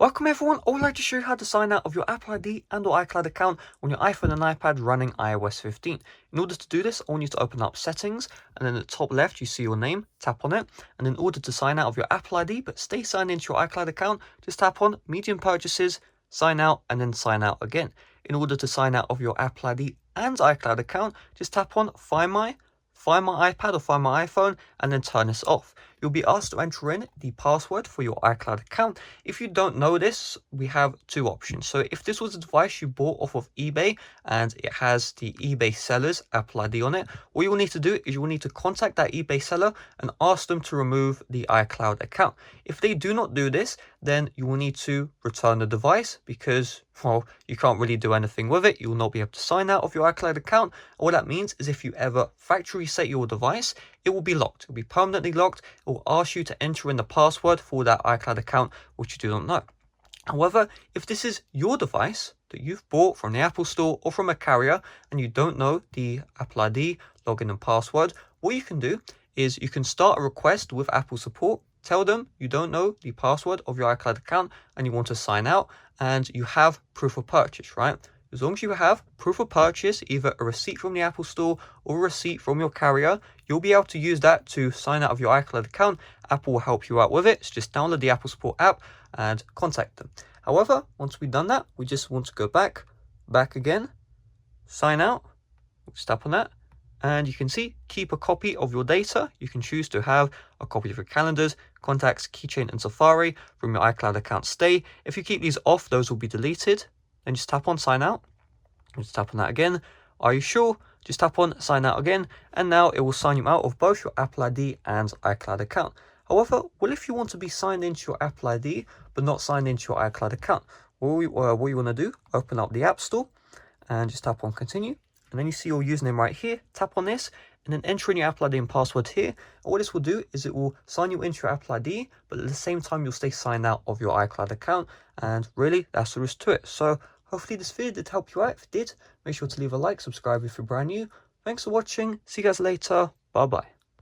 Welcome everyone, I would like to show you how to sign out of your Apple ID and or iCloud account on your iPhone and iPad running iOS 15. In order to do this, I want you to open up settings, and then at the top left you see your name, tap on it, and in order to sign out of your Apple ID but stay signed into your iCloud account, just tap on medium purchases, sign out, and then sign out again. In order to sign out of your Apple ID and iCloud account, just tap on Find My iPad or Find My iPhone, and then turn this off. You'll be asked to enter in the password for your iCloud account. If you don't know this, we have two options. So if this was a device you bought off of eBay and it has the eBay seller's Apple ID on it, all you will need to do is you will need to contact that eBay seller and ask them to remove the iCloud account. If they do not do this, then you will need to return the device because, well, you can't really do anything with it. You will not be able to sign out of your iCloud account. All that means is if you ever factory reset your device, it will be locked. It will be permanently locked. It will ask you to enter in the password for that iCloud account, which you do not know. However, if this is your device that you've bought from the Apple Store or from a carrier and you don't know the Apple ID, login and password, what you can do is you can start a request with Apple support. Tell them you don't know the password of your iCloud account and you want to sign out, and you have proof of purchase, right? As long as you have proof of purchase, either a receipt from the Apple Store or a receipt from your carrier, you'll be able to use that to sign out of your iCloud account. Apple will help you out with it. So just download the Apple Support app and contact them. However, once we've done that, we just want to go back again, sign out, just tap on that, and you can see keep a copy of your data. You can choose to have a copy of your calendars, contacts, keychain, and Safari from your iCloud account stay. If you keep these off, those will be deleted. Then just tap on sign out, just tap on that again. Are you sure? Just tap on sign out again, and now it will sign you out of both your Apple ID and iCloud account. However, what if you want to be signed into your Apple ID but not signed into your iCloud account? What you want to do, open up the App Store and just tap on continue, and then you see your username right here. Tap on this and then enter in your Apple ID and password here. And what this will do is it will sign you into your Apple ID, but at the same time you'll stay signed out of your iCloud account. And really, that's the rest to it. So hopefully this video did help you out. If it did, make sure to leave a like, subscribe if you're brand new. Thanks for watching. See you guys later. Bye bye.